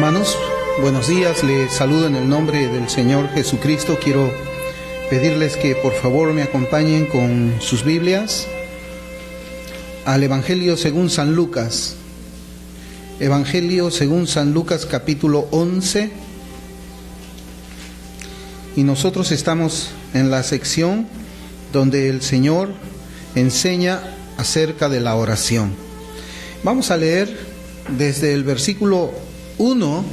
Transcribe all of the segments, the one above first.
Hermanos, buenos días, les saludo en el nombre del Señor Jesucristo. Quiero pedirles que por favor me acompañen con sus Biblias al Evangelio según San Lucas. Evangelio según San Lucas, capítulo 11. Y nosotros estamos en la sección donde el Señor enseña acerca de la oración. Vamos a leer desde el versículo 1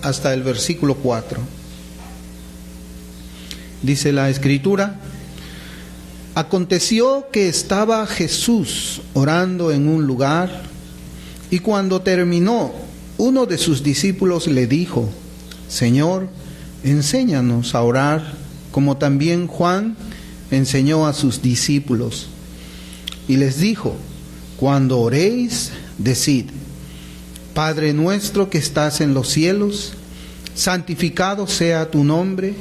hasta el versículo 4. Dice la Escritura: aconteció que estaba Jesús orando en un lugar, y cuando terminó, uno de sus discípulos le dijo: Señor, enséñanos a orar, como también Juan enseñó a sus discípulos. Y les dijo: cuando oréis, decid: Padre nuestro que estás en los cielos, santificado sea tu nombre,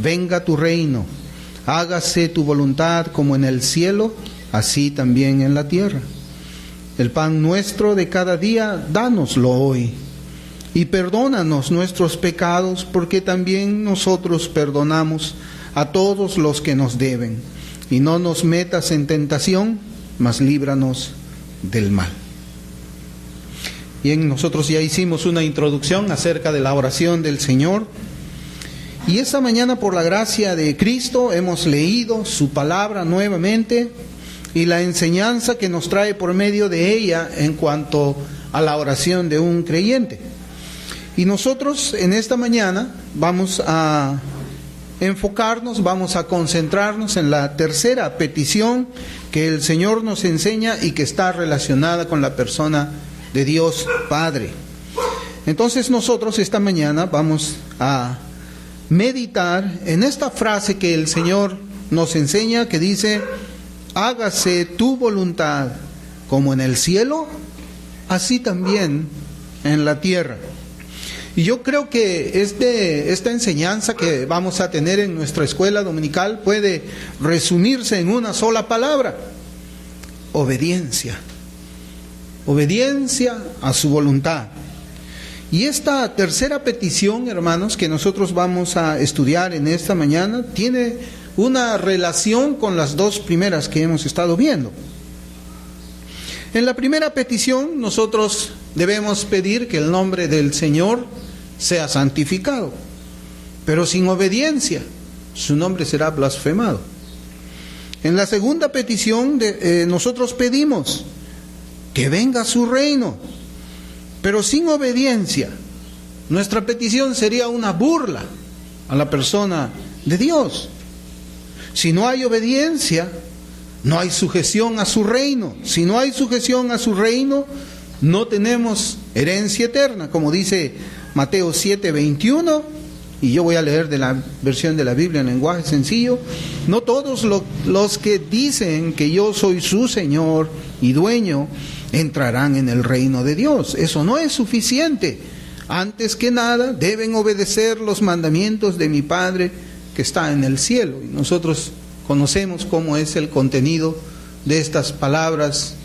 venga tu reino, hágase tu voluntad como en el cielo, así también en la tierra. El pan nuestro de cada día, dánoslo hoy, y perdónanos nuestros pecados, porque también nosotros perdonamos a todos los que nos deben, y no nos metas en tentación, mas líbranos del mal. Bien, nosotros ya hicimos una introducción acerca de la oración del Señor, y esta mañana, por la gracia de Cristo, hemos leído su palabra nuevamente y la enseñanza que nos trae por medio de ella en cuanto a la oración de un creyente. Y nosotros en esta mañana vamos a enfocarnos, vamos a concentrarnos en la tercera petición que el Señor nos enseña y que está relacionada con la persona de Dios Padre. Entonces nosotros esta mañana vamos a meditar en esta frase que el Señor nos enseña, que dice: hágase tu voluntad como en el cielo, así también en la tierra. Y yo creo que esta enseñanza que vamos a tener en nuestra escuela dominical puede resumirse en una sola palabra: obediencia. Obediencia a su voluntad. Y esta tercera petición, hermanos, que nosotros vamos a estudiar en esta mañana, tiene una relación con las dos primeras que hemos estado viendo. En la primera petición, nosotros debemos pedir que el nombre del Señor sea santificado, pero sin obediencia, su nombre será blasfemado. En la segunda petición, nosotros pedimos que venga su reino, pero sin obediencia, nuestra petición sería una burla a la persona de Dios. Si no hay obediencia, no hay sujeción a su reino. Si no hay sujeción a su reino, no tenemos herencia eterna, como dice Mateo 7:21, y yo voy a leer de la versión de la Biblia en lenguaje sencillo: no todos los que dicen que yo soy su Señor y dueño entrarán en el reino de Dios. Eso no es suficiente. Antes que nada, deben obedecer los mandamientos de mi Padre que está en el cielo. Y nosotros conocemos cómo es el contenido de estas palabras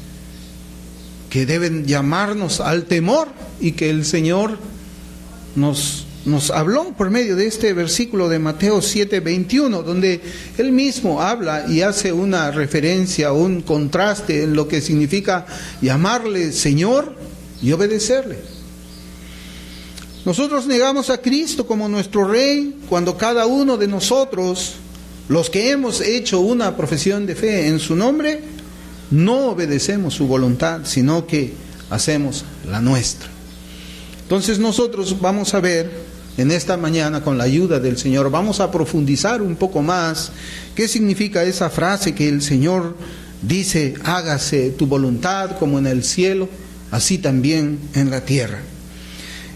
que deben llamarnos al temor, y que el Señor nos habló por medio de este versículo de Mateo 7:21, donde Él mismo habla y hace una referencia, un contraste en lo que significa llamarle Señor y obedecerle. Nosotros negamos a Cristo como nuestro Rey cuando cada uno de nosotros, los que hemos hecho una profesión de fe en su nombre, no obedecemos su voluntad, sino que hacemos la nuestra. Entonces nosotros vamos a ver en esta mañana, con la ayuda del Señor, vamos a profundizar un poco más qué significa esa frase que el Señor dice: hágase tu voluntad como en el cielo, así también en la tierra.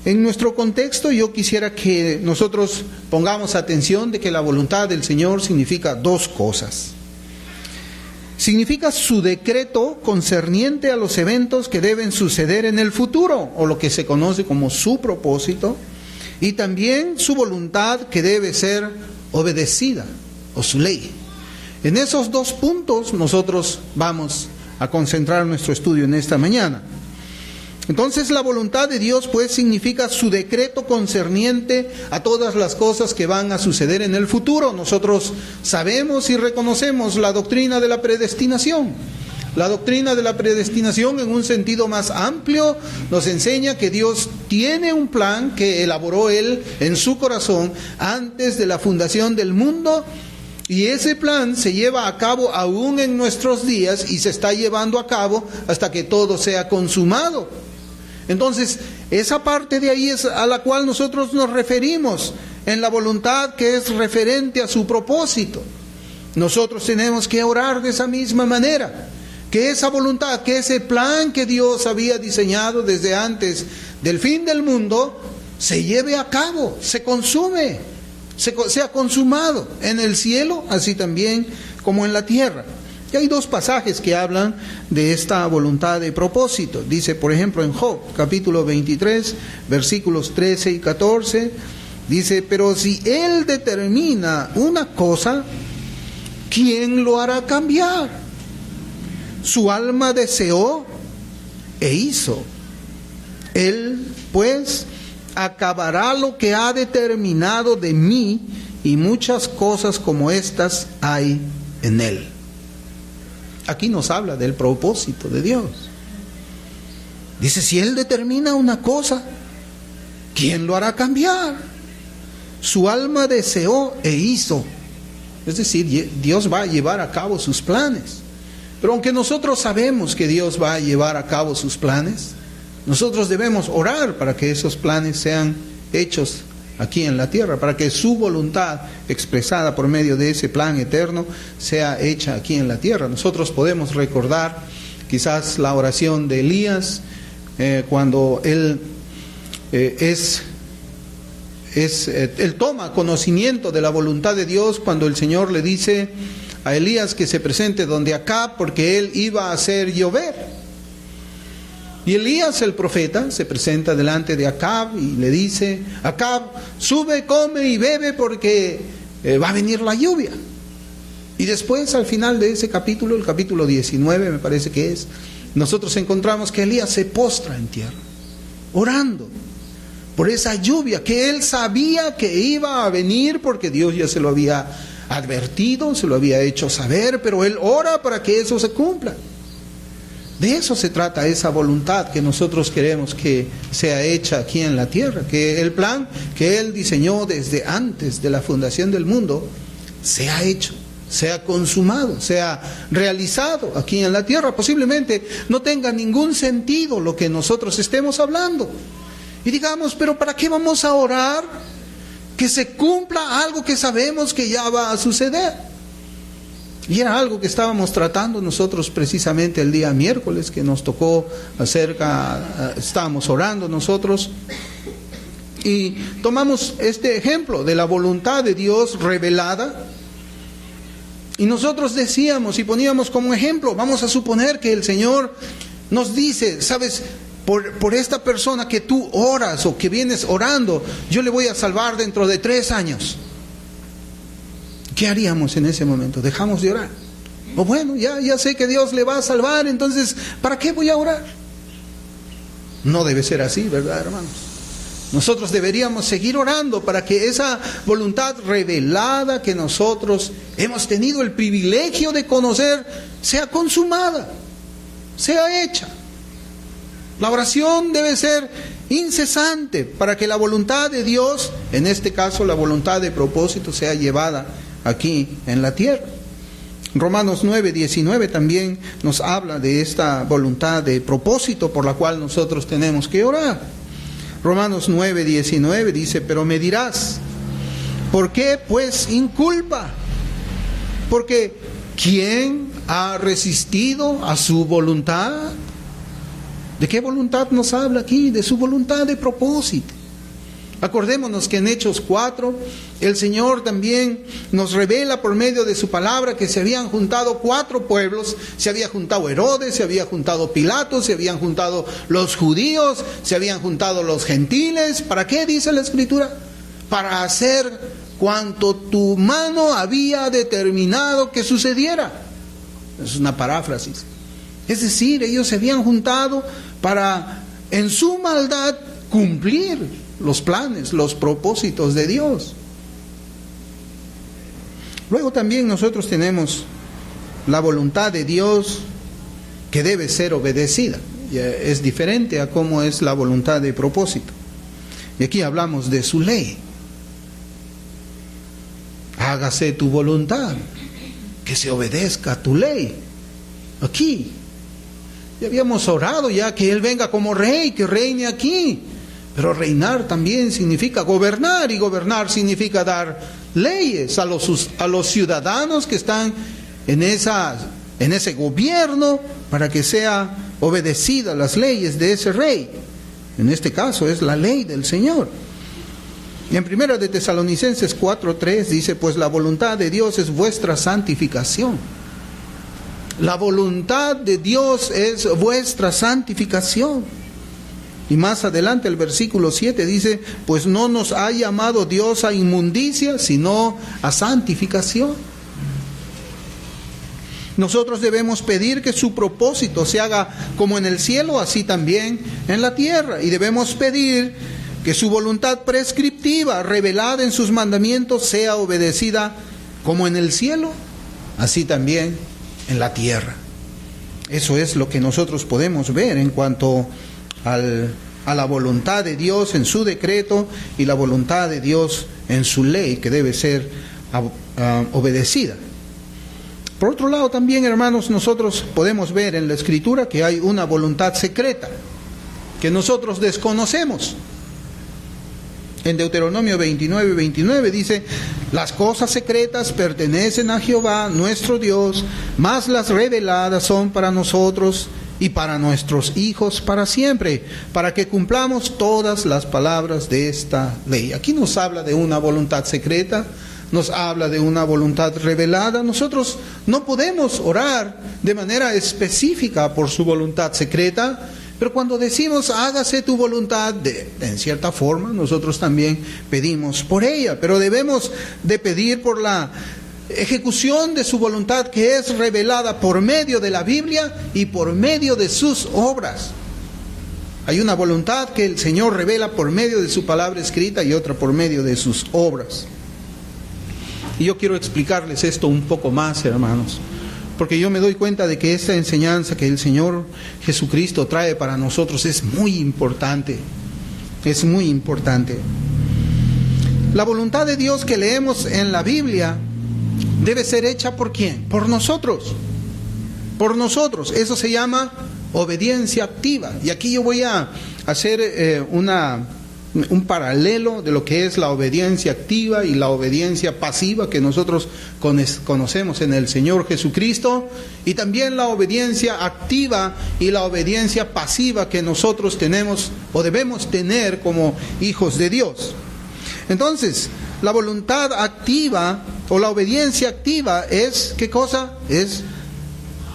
En nuestro contexto, yo quisiera que nosotros pongamos atención de que la voluntad del Señor significa dos cosas. Significa su decreto concerniente a los eventos que deben suceder en el futuro, o lo que se conoce como su propósito, y también su voluntad que debe ser obedecida, o su ley. En esos dos puntos nosotros vamos a concentrar nuestro estudio en esta mañana. Entonces la voluntad de Dios pues significa su decreto concerniente a todas las cosas que van a suceder en el futuro. Nosotros sabemos y reconocemos la doctrina de la predestinación. La doctrina de la predestinación, en un sentido más amplio, nos enseña que Dios tiene un plan que elaboró Él en su corazón antes de la fundación del mundo, y ese plan se lleva a cabo aún en nuestros días y se está llevando a cabo hasta que todo sea consumado. Entonces, esa parte de ahí es a la cual nosotros nos referimos en la voluntad que es referente a su propósito. Nosotros tenemos que orar de esa misma manera, que esa voluntad, que ese plan que Dios había diseñado desde antes del fin del mundo, se lleve a cabo, se consume, sea consumado en el cielo, así también como en la tierra. Y hay dos pasajes que hablan de esta voluntad de propósito. Dice, por ejemplo, en Job, capítulo 23, versículos 13 y 14, dice, pero si Él determina una cosa, ¿quién lo hará cambiar? Su alma deseó e hizo. Él, pues, acabará lo que ha determinado de mí, y muchas cosas como estas hay en Él. Aquí nos habla del propósito de Dios. Dice, si Él determina una cosa, ¿quién lo hará cambiar? Su alma deseó e hizo. Es decir, Dios va a llevar a cabo sus planes. Pero aunque nosotros sabemos que Dios va a llevar a cabo sus planes, nosotros debemos orar para que esos planes sean hechos aquí en la tierra, para que su voluntad expresada por medio de ese plan eterno sea hecha aquí en la tierra. Nosotros podemos recordar quizás la oración de Elías cuando él toma conocimiento de la voluntad de Dios, cuando el Señor le dice a Elías que se presente donde Acab, porque él iba a hacer llover. Y Elías el profeta se presenta delante de Acab y le dice, Acab, sube, come y bebe porque va a venir la lluvia. Y después, al final de ese capítulo, el capítulo 19 me parece que es, nosotros encontramos que Elías se postra en tierra, orando por esa lluvia que él sabía que iba a venir, porque Dios ya se lo había advertido, se lo había hecho saber, pero él ora para que eso se cumpla. De eso se trata esa voluntad que nosotros queremos que sea hecha aquí en la tierra, que el plan que Él diseñó desde antes de la fundación del mundo sea hecho, sea consumado, sea realizado aquí en la tierra. Posiblemente no tenga ningún sentido lo que nosotros estemos hablando. Y digamos, pero ¿para qué vamos a orar que se cumpla algo que sabemos que ya va a suceder? Y era algo que estábamos tratando nosotros precisamente el día miércoles, que nos tocó estábamos orando nosotros, y tomamos este ejemplo de la voluntad de Dios revelada, y nosotros decíamos y poníamos como ejemplo, vamos a suponer que el Señor nos dice, sabes, por esta persona que tú oras o que vienes orando, yo le voy a salvar dentro de 3 años. ¿Qué haríamos en ese momento? ¿Dejamos de orar? O bueno, ya sé que Dios le va a salvar, entonces, ¿para qué voy a orar? No debe ser así, ¿verdad, hermanos? Nosotros deberíamos seguir orando para que esa voluntad revelada que nosotros hemos tenido el privilegio de conocer sea consumada, sea hecha. La oración debe ser incesante para que la voluntad de Dios, en este caso la voluntad de propósito, sea llevada aquí en la tierra. Romanos 9:19 también nos habla de esta voluntad de propósito por la cual nosotros tenemos que orar. Romanos 9:19 dice, pero me dirás, ¿por qué pues inculpa? Porque ¿quién ha resistido a su voluntad? ¿De qué voluntad nos habla aquí? De su voluntad de propósito. Acordémonos que en Hechos 4, el Señor también nos revela por medio de su palabra que se habían juntado 4 pueblos, se había juntado Herodes, se había juntado Pilato, se habían juntado los judíos, se habían juntado los gentiles. ¿Para qué dice la Escritura? Para hacer cuanto tu mano había determinado que sucediera. Es una paráfrasis. Es decir, ellos se habían juntado para en su maldad, cumplir los planes, los propósitos de Dios. Luego también nosotros tenemos la voluntad de Dios que debe ser obedecida. Es diferente a cómo es la voluntad de propósito. Y aquí hablamos de su ley. Hágase tu voluntad, que se obedezca tu ley. Aquí. Ya habíamos orado ya que Él venga como rey, que reine aquí. Pero reinar también significa gobernar, y gobernar significa dar leyes a los ciudadanos que están en ese gobierno, para que sea obedecida las leyes de ese rey. En este caso es la ley del Señor. Y en 1 de Tesalonicenses 4:3 dice, pues la voluntad de Dios es vuestra santificación. La voluntad de Dios es vuestra santificación. Y más adelante el versículo 7 dice, pues no nos ha llamado Dios a inmundicia, sino a santificación. Nosotros debemos pedir que su propósito se haga como en el cielo, así también en la tierra. Y debemos pedir que su voluntad prescriptiva, revelada en sus mandamientos, sea obedecida como en el cielo, así también en la tierra. Eso es lo que nosotros podemos ver en cuanto a la voluntad de Dios en su decreto y la voluntad de Dios en su ley, que debe ser obedecida. Por otro lado también, hermanos, nosotros podemos ver en la Escritura que hay una voluntad secreta que nosotros desconocemos. En Deuteronomio 29:29 dice, las cosas secretas pertenecen a Jehová nuestro Dios, mas las reveladas son para nosotros y para nuestros hijos para siempre, para que cumplamos todas las palabras de esta ley. Aquí nos habla de una voluntad secreta, nos habla de una voluntad revelada. Nosotros no podemos orar de manera específica por su voluntad secreta, pero cuando decimos hágase tu voluntad, en cierta forma nosotros también pedimos por ella, pero debemos de pedir por la ejecución de su voluntad, que es revelada por medio de la Biblia y por medio de sus obras. Hay una voluntad que el Señor revela por medio de su palabra escrita y otra por medio de sus obras. Y yo quiero explicarles esto un poco más, hermanos, porque yo me doy cuenta de que esta enseñanza que el Señor Jesucristo trae para nosotros es muy importante. Es muy importante. La voluntad de Dios que leemos en la Biblia debe ser hecha ¿por quién? Por nosotros. Por nosotros. Eso se llama obediencia activa. Y aquí yo voy a hacer un paralelo de lo que es la obediencia activa y la obediencia pasiva que nosotros conocemos en el Señor Jesucristo, y también la obediencia activa y la obediencia pasiva que nosotros tenemos o debemos tener como hijos de Dios. Entonces, la voluntad activa o la obediencia activa es, ¿qué cosa? Es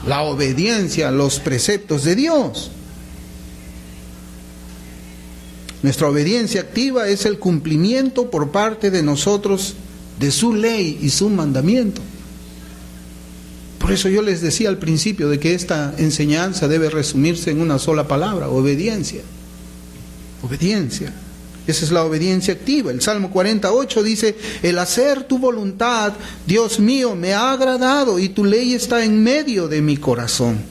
la obediencia a los preceptos de Dios. Nuestra obediencia activa es el cumplimiento por parte de nosotros de su ley y su mandamiento. Por eso yo les decía al principio de que esta enseñanza debe resumirse en una sola palabra: obediencia. Obediencia. Esa es la obediencia activa. El Salmo 48 dice: el hacer tu voluntad, Dios mío, me ha agradado, y tu ley está en medio de mi corazón.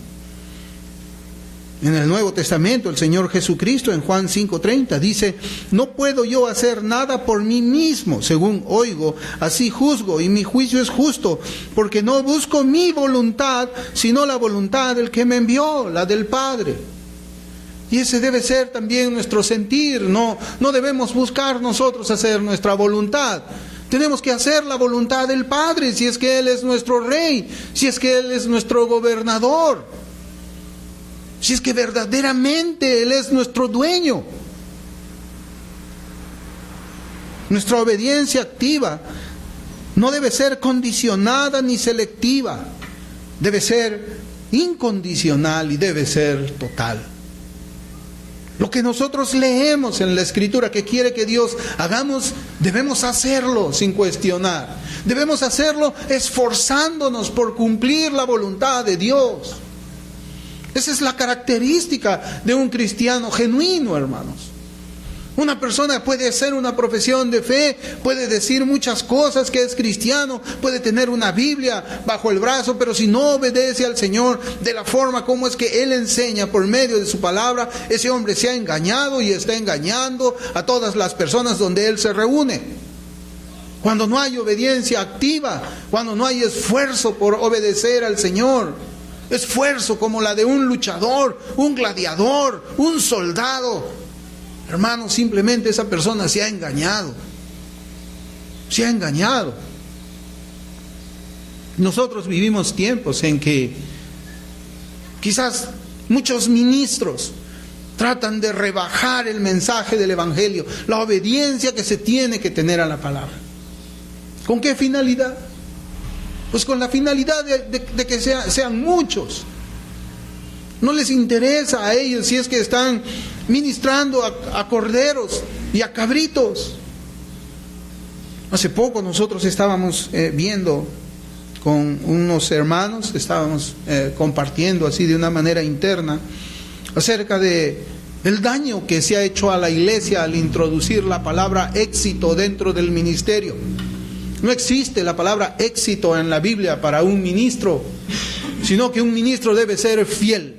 En el Nuevo Testamento, el Señor Jesucristo en Juan 5:30 dice: no puedo yo hacer nada por mí mismo, según oigo, así juzgo, y mi juicio es justo, porque no busco mi voluntad, sino la voluntad del que me envió, la del Padre. Y ese debe ser también nuestro sentir. No debemos buscar nosotros hacer nuestra voluntad. Tenemos que hacer la voluntad del Padre, si es que Él es nuestro Rey, si es que Él es nuestro gobernador, si es que verdaderamente Él es nuestro dueño. Nuestra obediencia activa no debe ser condicionada ni selectiva. Debe ser incondicional y debe ser total. Lo que nosotros leemos en la Escritura que quiere que Dios hagamos, debemos hacerlo sin cuestionar. Debemos hacerlo esforzándonos por cumplir la voluntad de Dios. Esa es la característica de un cristiano genuino, hermanos. Una persona puede hacer una profesión de fe, puede decir muchas cosas que es cristiano, puede tener una Biblia bajo el brazo, pero si no obedece al Señor de la forma como es que Él enseña por medio de su palabra, ese hombre se ha engañado y está engañando a todas las personas donde Él se reúne. Cuando no hay obediencia activa, cuando no hay esfuerzo por obedecer al Señor, esfuerzo como la de un luchador, un gladiador, un soldado, hermano, simplemente esa persona se ha engañado. Se ha engañado. Nosotros vivimos tiempos en que quizás muchos ministros tratan de rebajar el mensaje del Evangelio, la obediencia que se tiene que tener a la palabra. ¿Con qué finalidad? Pues con la finalidad de que sean muchos. No les interesa a ellos si es que están ministrando a corderos y a cabritos. Hace poco nosotros estábamos viendo con unos hermanos, estábamos compartiendo así de una manera interna acerca del daño que se ha hecho a la iglesia al introducir la palabra éxito dentro del ministerio. No existe la palabra éxito en la Biblia para un ministro, sino que un ministro debe ser fiel.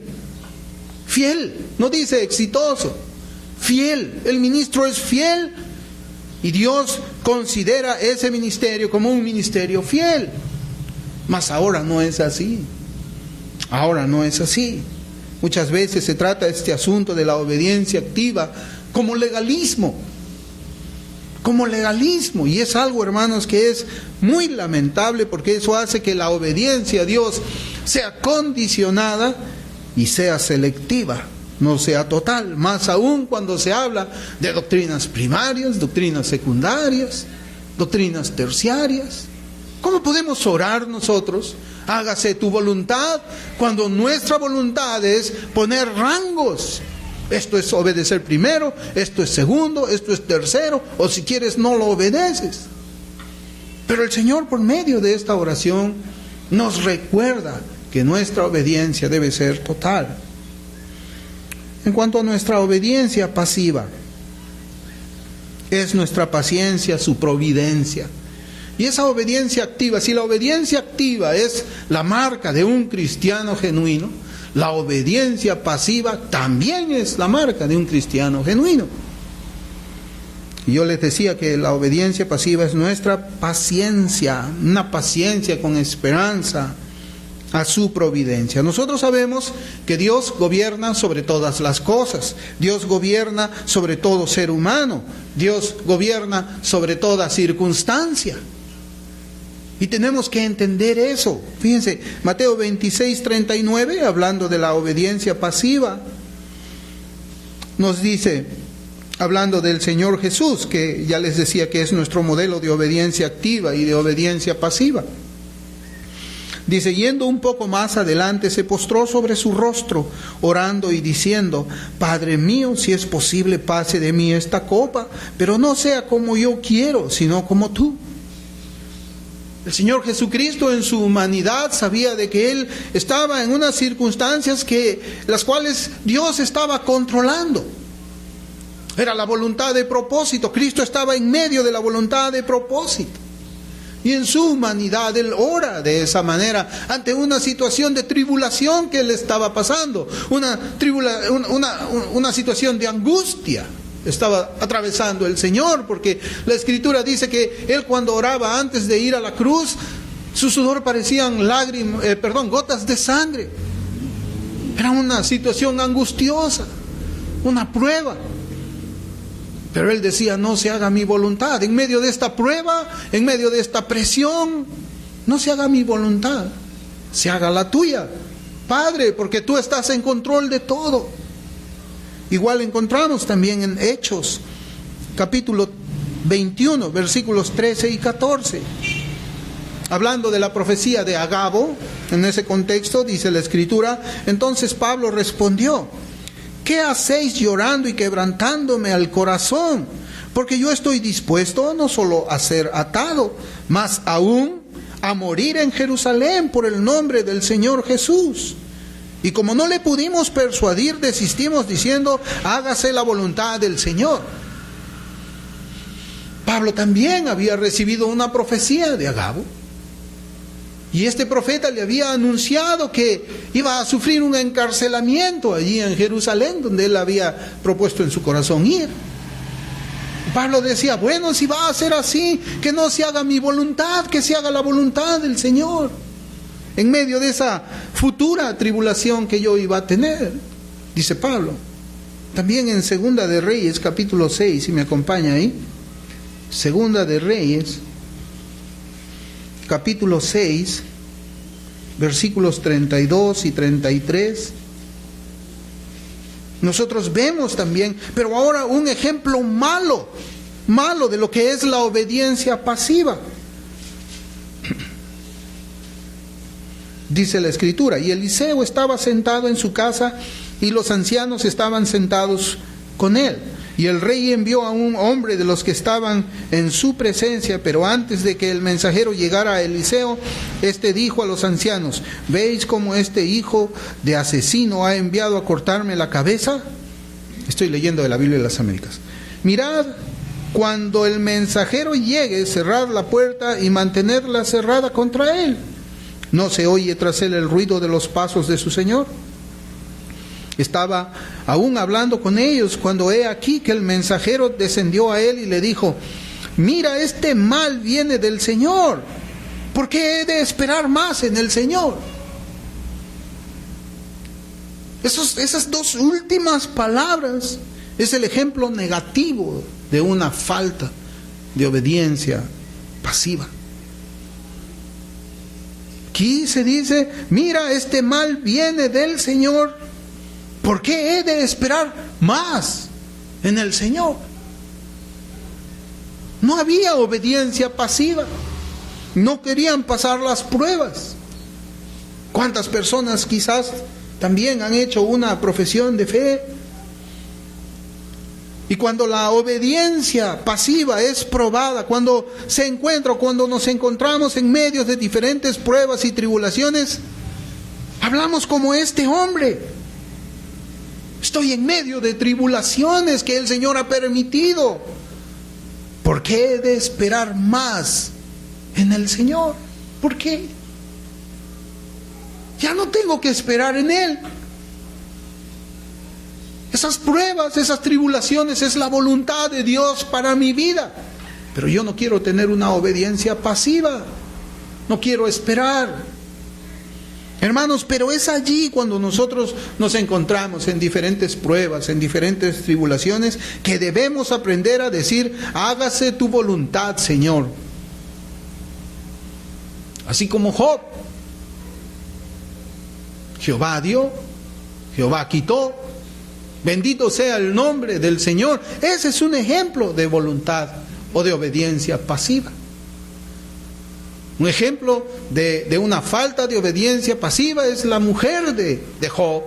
Fiel, no dice exitoso, fiel. El ministro es fiel y Dios considera ese ministerio como un ministerio fiel. Mas ahora no es así. Ahora no es así. Muchas veces se trata este asunto de la obediencia activa como legalismo. Como legalismo. Y es algo, hermanos, que es muy lamentable, porque eso hace que la obediencia a Dios sea condicionada y sea selectiva, no sea total. Más aún cuando se habla de doctrinas primarias, doctrinas secundarias, doctrinas terciarias. ¿Cómo podemos orar nosotros? Hágase tu voluntad, cuando nuestra voluntad es poner rangos. Esto es obedecer primero, esto es segundo, esto es tercero, o si quieres no lo obedeces. Pero el Señor, por medio de esta oración, nos recuerda que nuestra obediencia debe ser total. En cuanto a nuestra obediencia pasiva, es nuestra paciencia, su providencia. Y esa obediencia activa, si la obediencia activa es la marca de un cristiano genuino, la obediencia pasiva también es la marca de un cristiano genuino. Y yo les decía que la obediencia pasiva es nuestra paciencia, una paciencia con esperanza a su providencia. Nosotros sabemos que Dios gobierna sobre todas las cosas. Dios gobierna sobre todo ser humano. Dios gobierna sobre toda circunstancia. Y tenemos que entender eso. Fíjense, Mateo 26:39, hablando de la obediencia pasiva, nos dice, hablando del Señor Jesús, que ya les decía que es nuestro modelo de obediencia activa y de obediencia pasiva. Dice, yendo un poco más adelante, se postró sobre su rostro, orando y diciendo, Padre mío, si es posible, pase de mí esta copa, pero no sea como yo quiero, sino como tú. El Señor Jesucristo en su humanidad sabía de que Él estaba en unas circunstancias las cuales Dios estaba controlando. Era la voluntad de propósito. Cristo estaba en medio de la voluntad de propósito. Y en su humanidad Él ora de esa manera ante una situación de tribulación que Él estaba pasando. Una situación de angustia estaba atravesando el Señor, porque la Escritura dice que Él, cuando oraba antes de ir a la cruz, su sudor parecían gotas de sangre. Era una situación angustiosa, una prueba. Pero Él decía, no se haga mi voluntad. En medio de esta prueba, en medio de esta presión, no se haga mi voluntad, se haga la tuya, Padre, porque tú estás en control de todo. Igual encontramos también en Hechos, capítulo 21, versículos 13 y 14. Hablando de la profecía de Agabo, en ese contexto, dice la Escritura, entonces Pablo respondió, ¿qué hacéis llorando y quebrantándome al corazón? Porque yo estoy dispuesto no solo a ser atado, mas aún a morir en Jerusalén por el nombre del Señor Jesús. Y como no le pudimos persuadir, desistimos diciendo, hágase la voluntad del Señor. Pablo también había recibido una profecía de Agabo. Y este profeta le había anunciado que iba a sufrir un encarcelamiento allí en Jerusalén, donde él había propuesto en su corazón ir. Pablo decía, bueno, si va a ser así, que no se haga mi voluntad, que se haga la voluntad del Señor. En medio de esa futura tribulación que yo iba a tener, dice Pablo. También en Segunda de Reyes, capítulo 6, si me acompaña ahí. Segunda de Reyes, capítulo 6, versículos 32 y 33. Nosotros vemos también, pero ahora un ejemplo malo de lo que es la obediencia pasiva. Dice la Escritura, y Eliseo estaba sentado en su casa y los ancianos estaban sentados con él. Y el rey envió a un hombre de los que estaban en su presencia, pero antes de que el mensajero llegara a Eliseo, este dijo a los ancianos, ¿veis cómo este hijo de asesino ha enviado a cortarme la cabeza? Estoy leyendo de la Biblia de las Américas. Mirad, cuando el mensajero llegue, cerrad la puerta y mantenerla cerrada contra él. ¿No se oye tras él el ruido de los pasos de su señor? Estaba aún hablando con ellos cuando he aquí que el mensajero descendió a él y le dijo, mira, este mal viene del Señor. ¿Por qué he de esperar más en el Señor? Esas dos últimas palabras es el ejemplo negativo de una falta de obediencia pasiva. Aquí se dice, mira, este mal viene del Señor. ¿Por qué he de esperar más en el Señor? No había obediencia pasiva. No querían pasar las pruebas. ¿Cuántas personas quizás también han hecho una profesión de fe? Y cuando la obediencia pasiva es probada, cuando nos encontramos en medio de diferentes pruebas y tribulaciones, hablamos como este hombre. Estoy en medio de tribulaciones que el Señor ha permitido. ¿Por qué he de esperar más en el Señor? ¿Por qué? Ya no tengo que esperar en Él. Esas pruebas, esas tribulaciones es la voluntad de Dios para mi vida. Pero yo no quiero tener una obediencia pasiva. No quiero esperar. Hermanos, pero es allí cuando nosotros nos encontramos en diferentes pruebas, en diferentes tribulaciones, que debemos aprender a decir, hágase tu voluntad, Señor. Así como Job. Jehová dio, Jehová quitó. Bendito sea el nombre del Señor. Ese es un ejemplo de voluntad o de obediencia pasiva. Un ejemplo de una falta de obediencia pasiva es la mujer de Job.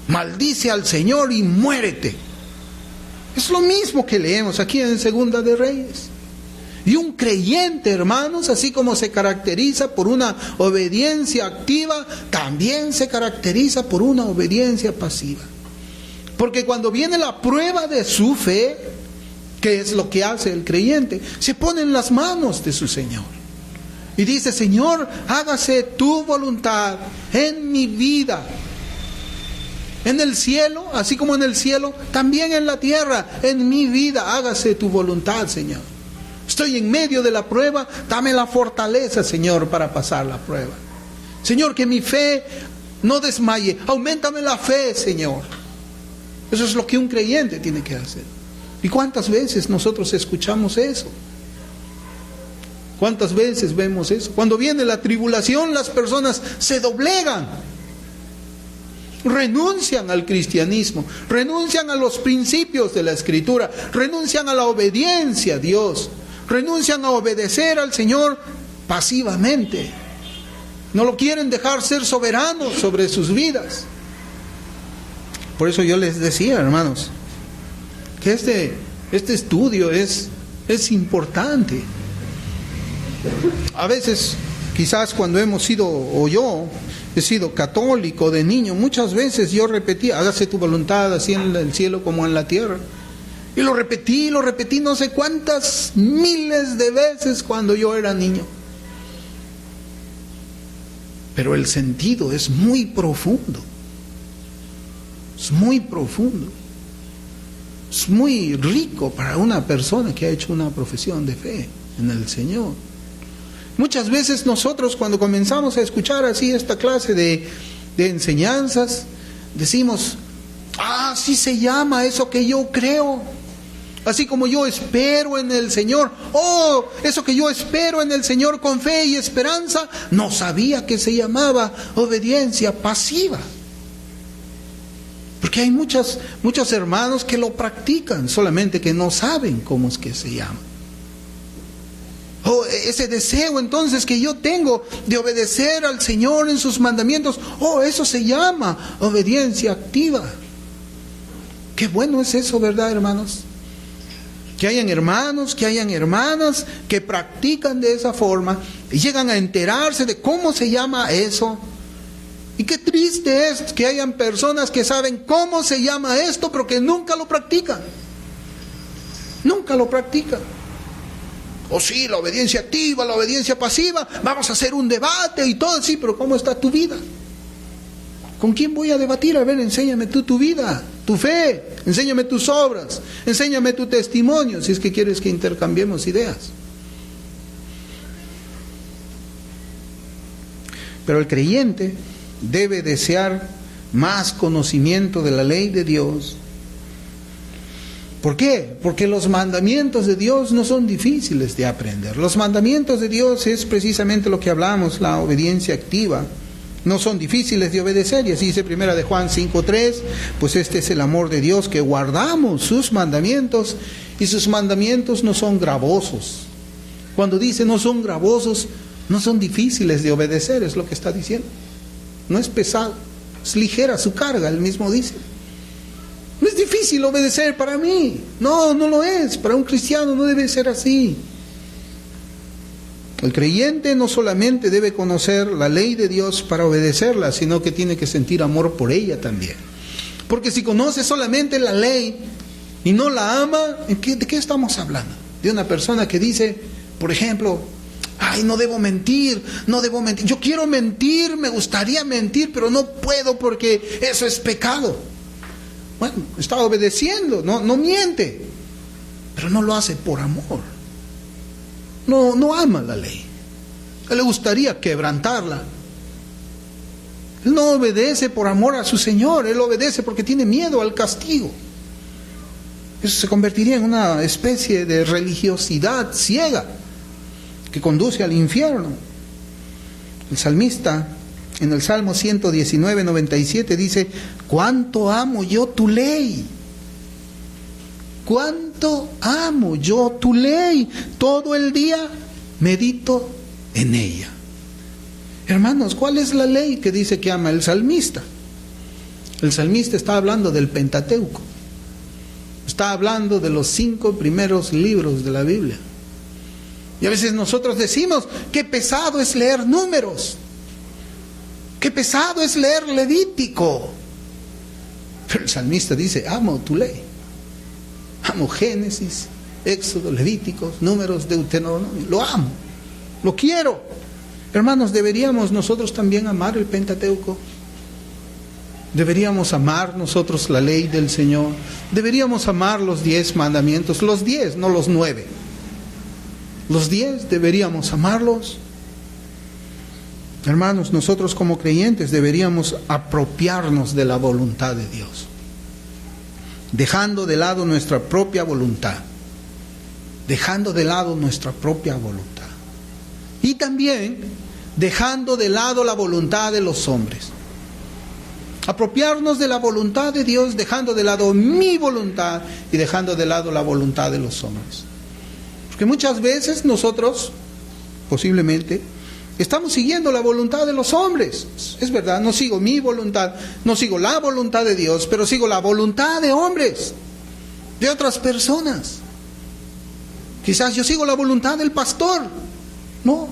Maldice al Señor y muérete. Es lo mismo que leemos aquí en Segunda de Reyes. Y un creyente, hermanos, así como se caracteriza por una obediencia activa, también se caracteriza por una obediencia pasiva. Porque cuando viene la prueba de su fe, ¿qué es lo que hace el creyente? Se pone en las manos de su Señor. Y dice, Señor, hágase tu voluntad en mi vida. En el cielo, así como en el cielo, también en la tierra, en mi vida, hágase tu voluntad, Señor. Estoy en medio de la prueba, dame la fortaleza, Señor, para pasar la prueba. Señor, que mi fe no desmaye, auméntame la fe, Señor. Eso es lo que un creyente tiene que hacer. ¿Y cuántas veces nosotros escuchamos eso? ¿Cuántas veces vemos eso? Cuando viene la tribulación, las personas se doblegan. Renuncian al cristianismo, renuncian a los principios de la Escritura, renuncian a la obediencia a Dios, renuncian a obedecer al Señor pasivamente. No lo quieren dejar ser soberano sobre sus vidas. Por eso yo les decía, hermanos, que este estudio es importante. A veces Quizás cuando hemos sido, o yo he sido católico de niño, muchas veces yo repetía, hágase tu voluntad así en el cielo como en la tierra. Y lo repetí no sé cuántas miles de veces cuando yo era niño. Pero el sentido es muy profundo. Es muy profundo. Es muy rico para una persona que ha hecho una profesión de fe en el Señor. Muchas veces nosotros cuando comenzamos a escuchar así esta clase de enseñanzas, decimos, así se llama eso que yo creo, así como yo espero en el Señor, eso que yo espero en el Señor con fe y esperanza, no sabía que se llamaba obediencia pasiva. Porque hay muchos hermanos que lo practican, solamente que no saben cómo es que se llama. Ese deseo entonces que yo tengo de obedecer al Señor en sus mandamientos, eso se llama obediencia activa. Qué bueno es eso, ¿verdad, hermanos? Que hayan hermanos, que hayan hermanas que practican de esa forma y llegan a enterarse de cómo se llama eso. Y qué triste es que hayan personas que saben cómo se llama esto, pero que nunca lo practican. Nunca lo practican. O sí, la obediencia activa, la obediencia pasiva, vamos a hacer un debate y todo, sí, pero ¿cómo está tu vida? ¿Con quién voy a debatir? A ver, enséñame tú tu vida, tu fe, enséñame tus obras, enséñame tu testimonio, si es que quieres que intercambiemos ideas. Pero el creyente debe desear más conocimiento de la ley de Dios. ¿Por qué? Porque los mandamientos de Dios no son difíciles de aprender. Los mandamientos de Dios es precisamente lo que hablamos, la obediencia activa. No son difíciles de obedecer, y así dice 1 de Juan 5:3, pues este es el amor de Dios, que guardamos sus mandamientos, y sus mandamientos no son gravosos. Cuando dice no son gravosos, no son difíciles de obedecer, es lo que está diciendo. No es pesado, es ligera su carga, él mismo dice. No es difícil obedecer para mí. No lo es. Para un cristiano no debe ser así. El creyente no solamente debe conocer la ley de Dios para obedecerla, sino que tiene que sentir amor por ella también. Porque si conoce solamente la ley y no la ama, ¿de qué estamos hablando? De una persona que dice, por ejemplo, no debo mentir. Yo quiero mentir, me gustaría mentir, pero no puedo porque eso es pecado. Bueno, está obedeciendo, no miente, pero no lo hace por amor. No ama la ley. A él le gustaría quebrantarla. Él no obedece por amor a su Señor, él obedece porque tiene miedo al castigo. Eso se convertiría en una especie de religiosidad ciega que conduce al infierno. El salmista en el Salmo 119:97 dice, ¿cuánto amo yo tu ley? ¿Cuánto amo yo tu ley? Todo el día medito en ella. Hermanos, ¿cuál es la ley que dice que ama el salmista? El salmista está hablando del Pentateuco. Está hablando de los 5 primeros libros de la Biblia. Y a veces nosotros decimos, qué pesado es leer Números. Qué pesado es leer Levítico. Pero el salmista dice, amo tu ley. Amo Génesis, Éxodo, Levíticos, Números, Deuteronomio. Lo amo, lo quiero. Hermanos, ¿deberíamos nosotros también amar el Pentateuco? ¿Deberíamos amar nosotros la ley del Señor? ¿Deberíamos amar los 10 mandamientos? Los 10, no los 9. Los 10 deberíamos amarlos. Hermanos, nosotros como creyentes deberíamos apropiarnos de la voluntad de Dios, dejando de lado nuestra propia voluntad, y también dejando de lado la voluntad de los hombres. Apropiarnos de la voluntad de Dios, dejando de lado mi voluntad y dejando de lado la voluntad de los hombres. Porque muchas veces nosotros, posiblemente, estamos siguiendo la voluntad de los hombres. Es verdad, no sigo mi voluntad, no sigo la voluntad de Dios, pero sigo la voluntad de hombres, de otras personas. Quizás yo sigo la voluntad del pastor. No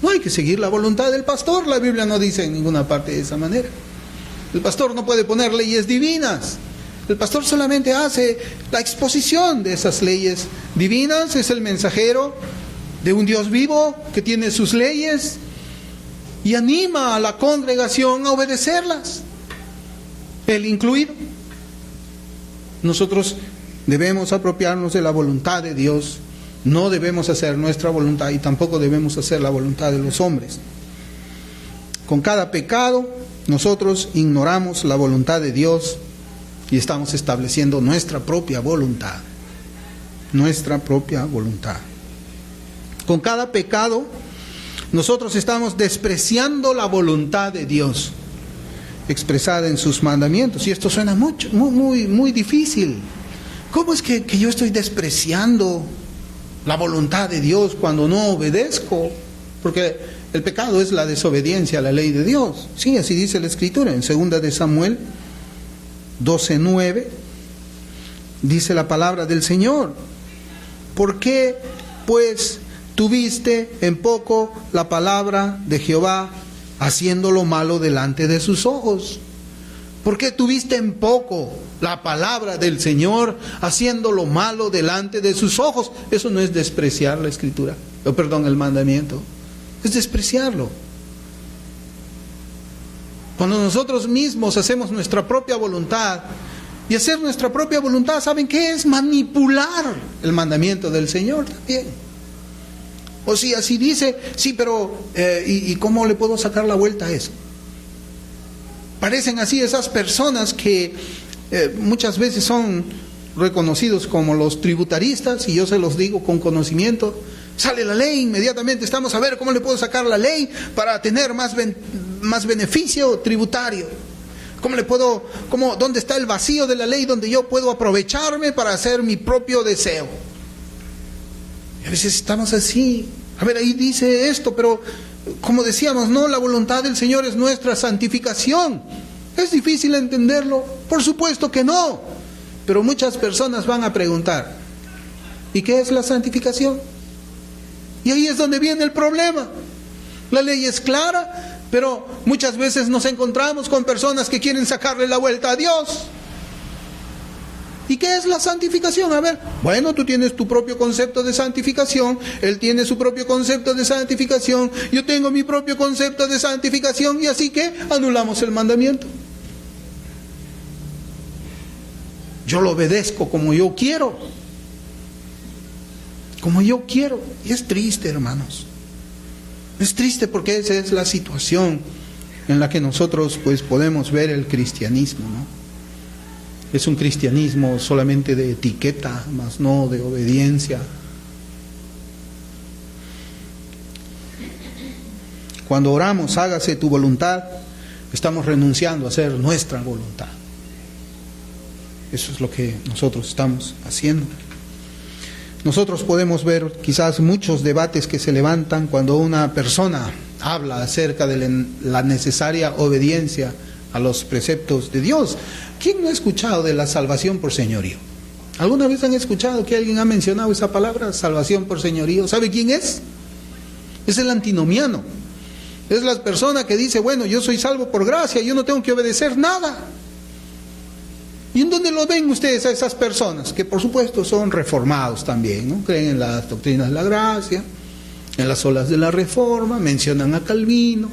No hay que seguir la voluntad del pastor. La Biblia no dice en ninguna parte de esa manera. El pastor no puede poner leyes divinas. El pastor solamente hace la exposición de esas leyes divinas. Es el mensajero de un Dios vivo que tiene sus leyes y anima a la congregación a obedecerlas, él incluido. Nosotros debemos apropiarnos de la voluntad de Dios. No debemos hacer nuestra voluntad y tampoco debemos hacer la voluntad de los hombres. Con cada pecado nosotros ignoramos la voluntad de Dios y estamos estableciendo nuestra propia voluntad. Nuestra propia voluntad. Con cada pecado nosotros estamos despreciando la voluntad de Dios expresada en sus mandamientos. Y esto suena muy difícil. ¿Cómo es que yo estoy despreciando la voluntad de Dios cuando no obedezco? Porque el pecado es la desobediencia a la ley de Dios. Sí, así dice la Escritura en 2 de Samuel 12:9. Dice la palabra del Señor: ¿por qué pues tuviste en poco la palabra de Jehová, haciendo lo malo delante de sus ojos? ¿Por qué tuviste en poco la palabra del Señor, haciendo lo malo delante de sus ojos? Eso no es despreciar la Escritura, el mandamiento, es despreciarlo. Cuando nosotros mismos hacemos nuestra propia voluntad, y hacer nuestra propia voluntad, ¿saben qué es? Manipular el mandamiento del Señor también. O si así dice, sí, pero ¿y cómo le puedo sacar la vuelta a eso? Parecen así esas personas que muchas veces son reconocidos como los tributaristas, y yo se los digo con conocimiento. Sale la ley, inmediatamente estamos a ver cómo le puedo sacar la ley para tener más beneficio tributario. ¿Dónde está el vacío de la ley donde yo puedo aprovecharme para hacer mi propio deseo? Y a veces estamos así. A ver, ahí dice esto, pero como decíamos, no, la voluntad del Señor es nuestra santificación. ¿Es difícil entenderlo? Por supuesto que no. Pero muchas personas van a preguntar, ¿y qué es la santificación? Y ahí es donde viene el problema. La ley es clara, pero muchas veces nos encontramos con personas que quieren sacarle la vuelta a Dios. ¿Y qué es la santificación? A ver, bueno, tú tienes tu propio concepto de santificación, él tiene su propio concepto de santificación, yo tengo mi propio concepto de santificación, y así que anulamos el mandamiento. Yo lo obedezco como yo quiero. Como yo quiero. Y es triste, hermanos. Es triste porque esa es la situación en la que nosotros pues podemos ver el cristianismo, ¿no? Es un cristianismo solamente de etiqueta, más no de obediencia. Cuando oramos, hágase tu voluntad, estamos renunciando a hacer nuestra voluntad. Eso es lo que nosotros estamos haciendo. Nosotros podemos ver quizás muchos debates que se levantan cuando una persona habla acerca de la necesaria obediencia a los preceptos de Dios. ¿Quién no ha escuchado de la salvación por señorío? ¿Alguna vez han escuchado que alguien ha mencionado esa palabra, salvación por señorío? ¿Sabe quién es? Es el antinomiano. Es la persona que dice, bueno, yo soy salvo por gracia, yo no tengo que obedecer nada. ¿Y en dónde lo ven ustedes a esas personas? Que por supuesto son reformados también, ¿no? Creen en las doctrinas de la gracia, en las olas de la reforma, mencionan a Calvino.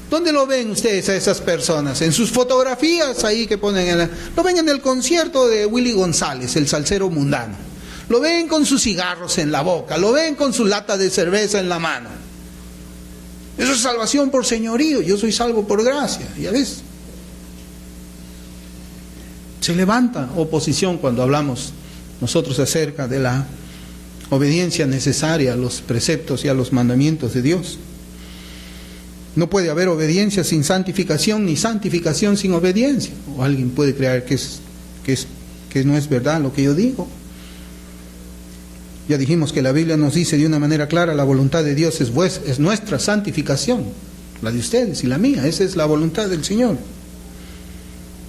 ¿Dónde lo ven ustedes a esas personas? En sus fotografías ahí que ponen, lo ven en el concierto de Willy González, el salsero mundano. Lo ven con sus cigarros en la boca, lo ven con su lata de cerveza en la mano. Eso es salvación por señorío, yo soy salvo por gracia, ya ves. Se levanta oposición cuando hablamos nosotros acerca de la obediencia necesaria a los preceptos y a los mandamientos de Dios. No puede haber obediencia sin santificación, ni santificación sin obediencia. O alguien puede creer que no es verdad lo que yo digo. Ya dijimos que la Biblia nos dice de una manera clara, la voluntad de Dios es nuestra santificación, la de ustedes y la mía. Esa es la voluntad del Señor.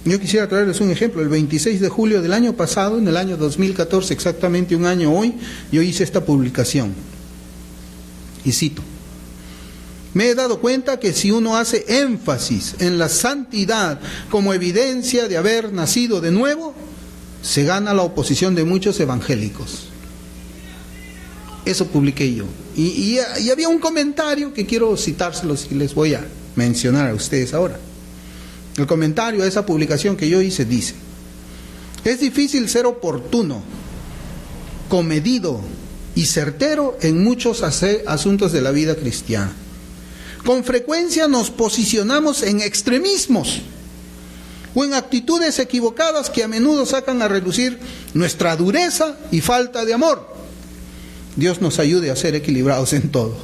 Yo quisiera traerles un ejemplo. El 26 de julio del año pasado, en el año 2014, exactamente un año hoy, yo hice esta publicación. Y cito: Me he dado cuenta que si uno hace énfasis en la santidad como evidencia de haber nacido de nuevo, se gana la oposición de muchos evangélicos. Eso publiqué yo. Y había un comentario que quiero citárselos y les voy a mencionar a ustedes ahora. El comentario a esa publicación que yo hice dice: es difícil ser oportuno, comedido y certero en muchos asuntos de la vida cristiana. Con frecuencia nos posicionamos en extremismos o en actitudes equivocadas que a menudo sacan a relucir nuestra dureza y falta de amor. Dios nos ayude a ser equilibrados en todo.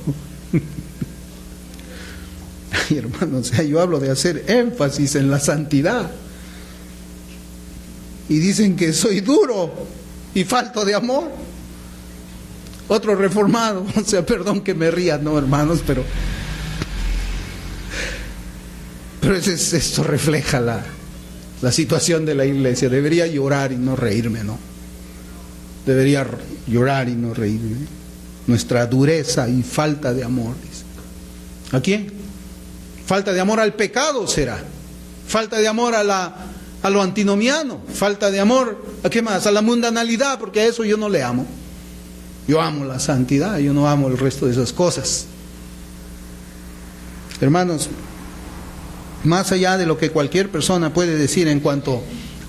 Ay, hermanos, yo hablo de hacer énfasis en la santidad. Y dicen que soy duro y falto de amor. Otro reformado, o sea, perdón que me ría, no, hermanos, pero esto refleja la situación de la iglesia. Debería llorar y no reírme, ¿no? Debería llorar y no reírme. Nuestra dureza y falta de amor. ¿A quién? Falta de amor al pecado será. Falta de amor a lo antinomiano. Falta de amor, ¿a qué más? A la mundanalidad, porque a eso yo no le amo. Yo amo la santidad, yo no amo el resto de esas cosas. Hermanos, más allá de lo que cualquier persona puede decir en cuanto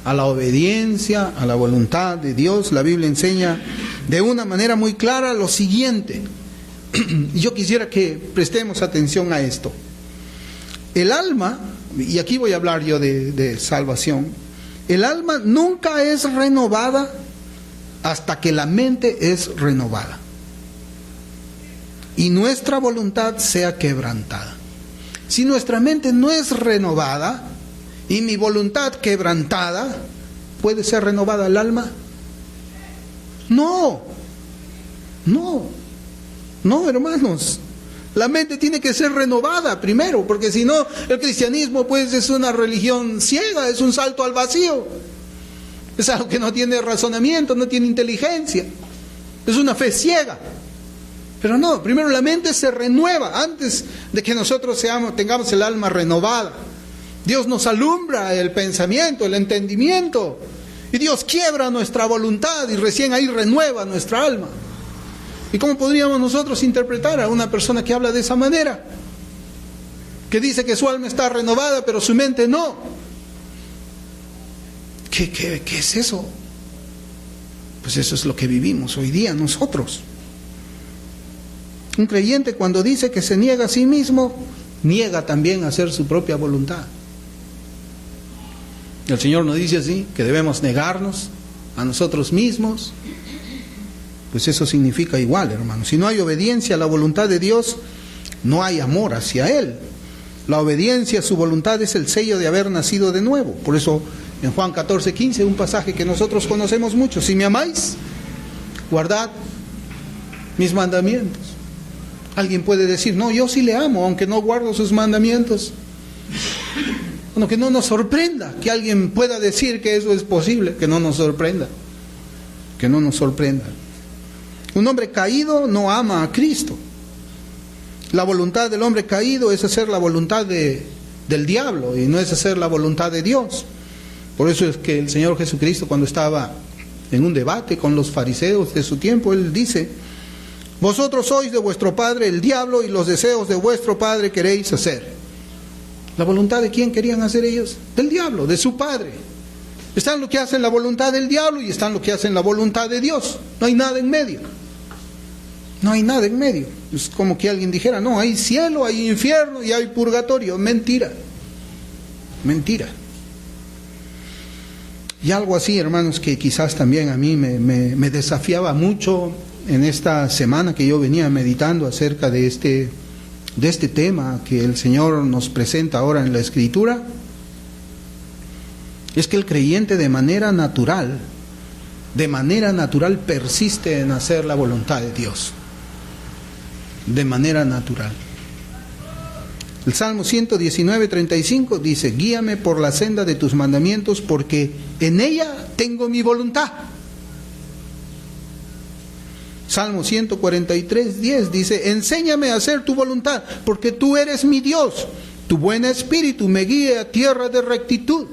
a la obediencia, a la voluntad de Dios, la Biblia enseña de una manera muy clara lo siguiente. Yo quisiera que prestemos atención a esto. El alma, y aquí voy a hablar yo de salvación, el alma nunca es renovada hasta que la mente es renovada y nuestra voluntad sea quebrantada. Si nuestra mente no es renovada y mi voluntad quebrantada, ¿puede ser renovada el alma? No, hermanos. La mente tiene que ser renovada primero, porque si no, el cristianismo pues es una religión ciega, es un salto al vacío. Es algo que no tiene razonamiento, no tiene inteligencia. Es una fe ciega. Pero no, primero la mente se renueva antes de que nosotros tengamos el alma renovada. Dios nos alumbra el pensamiento, el entendimiento. Y Dios quiebra nuestra voluntad y recién ahí renueva nuestra alma. ¿Y cómo podríamos nosotros interpretar a una persona que habla de esa manera? Que dice que su alma está renovada, pero su mente no. ¿Qué es eso? Pues eso es lo que vivimos hoy día nosotros. Un creyente cuando dice que se niega a sí mismo, niega también a hacer su propia voluntad. El Señor nos dice así, que debemos negarnos a nosotros mismos. Pues eso significa igual, hermano. Si no hay obediencia a la voluntad de Dios, no hay amor hacia Él. La obediencia a su voluntad es el sello de haber nacido de nuevo. Por eso en Juan 14:15, un pasaje que nosotros conocemos mucho: si me amáis, guardad mis mandamientos. Alguien puede decir, no, yo sí le amo, aunque no guardo sus mandamientos. Bueno, que no nos sorprenda que alguien pueda decir que eso es posible, que no nos sorprenda. Que no nos sorprenda. Un hombre caído no ama a Cristo. La voluntad del hombre caído es hacer la voluntad del diablo y no es hacer la voluntad de Dios. Por eso es que el Señor Jesucristo, cuando estaba en un debate con los fariseos de su tiempo, Él dice: vosotros sois de vuestro padre el diablo y los deseos de vuestro padre queréis hacer. ¿La voluntad de quién querían hacer ellos? Del diablo, de su padre. Están los que hacen la voluntad del diablo y están los que hacen la voluntad de Dios. No hay nada en medio. No hay nada en medio. Es como que alguien dijera, no, hay cielo, hay infierno y hay purgatorio. Mentira. Mentira. Y algo así, hermanos, que quizás también a mí me desafiaba mucho en esta semana que yo venía meditando acerca de este tema que el Señor nos presenta ahora en la Escritura, es que el creyente de manera natural persiste en hacer la voluntad de Dios. De manera natural. El Salmo 119:35 dice: guíame por la senda de tus mandamientos, porque en ella tengo mi voluntad. Salmo 143:10 dice: enséñame a hacer tu voluntad, porque tú eres mi Dios. Tu buen espíritu me guíe a tierra de rectitud.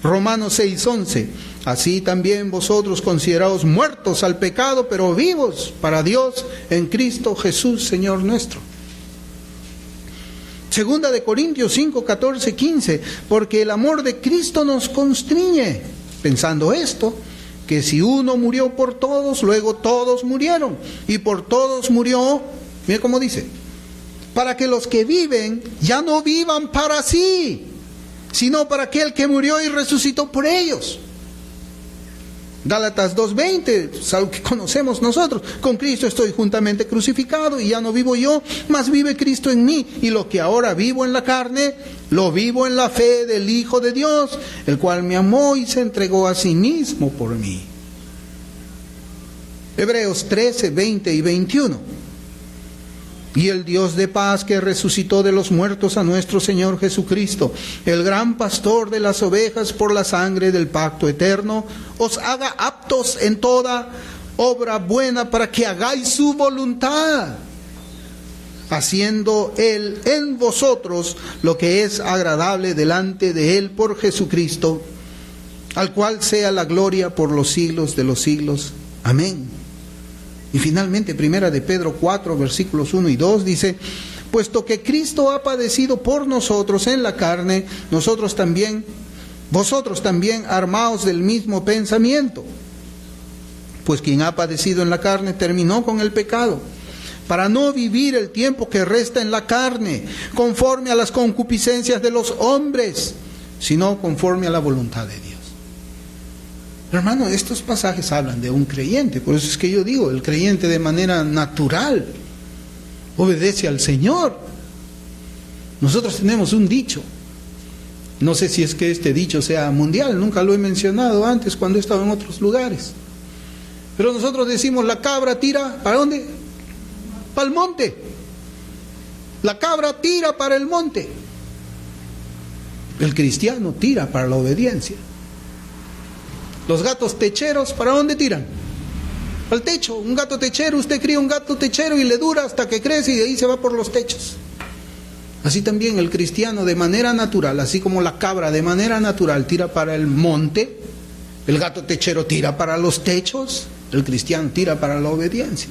Romanos 6:11: así también vosotros consideraos muertos al pecado, pero vivos para Dios en Cristo Jesús, Señor nuestro. Segunda de Corintios 5:14-15: porque el amor de Cristo nos constriñe, pensando esto, que si uno murió por todos, luego todos murieron, y por todos murió, mira cómo dice, para que los que viven ya no vivan para sí, sino para aquel que murió y resucitó por ellos. Gálatas 2:20, es algo que conocemos nosotros: con Cristo estoy juntamente crucificado, y ya no vivo yo, mas vive Cristo en mí, y lo que ahora vivo en la carne, lo vivo en la fe del Hijo de Dios, el cual me amó y se entregó a sí mismo por mí. Hebreos 13:20 y 21. Y el Dios de paz, que resucitó de los muertos a nuestro Señor Jesucristo, el gran pastor de las ovejas por la sangre del pacto eterno, os haga aptos en toda obra buena para que hagáis su voluntad, haciendo Él en vosotros lo que es agradable delante de Él por Jesucristo, al cual sea la gloria por los siglos de los siglos. Amén. Y finalmente, primera de Pedro 4, versículos 1 y 2 dice: puesto que Cristo ha padecido por nosotros en la carne, vosotros también armaos del mismo pensamiento. Pues quien ha padecido en la carne terminó con el pecado, para no vivir el tiempo que resta en la carne, conforme a las concupiscencias de los hombres, sino conforme a la voluntad de Dios. Hermano, estos pasajes hablan de un creyente, por eso es que yo digo, el creyente de manera natural obedece al Señor. Nosotros tenemos un dicho, no sé si es que este dicho sea mundial, nunca lo he mencionado antes cuando he estado en otros lugares, pero nosotros decimos: la cabra tira, ¿para dónde? Para el monte. La cabra tira para el monte. El cristiano tira para la obediencia. Los gatos techeros, ¿para dónde tiran? Al techo. Un gato techero, usted cría un gato techero y le dura hasta que crece y de ahí se va por los techos. Así también el cristiano de manera natural, así como la cabra de manera natural tira para el monte, el gato techero tira para los techos, el cristiano tira para la obediencia.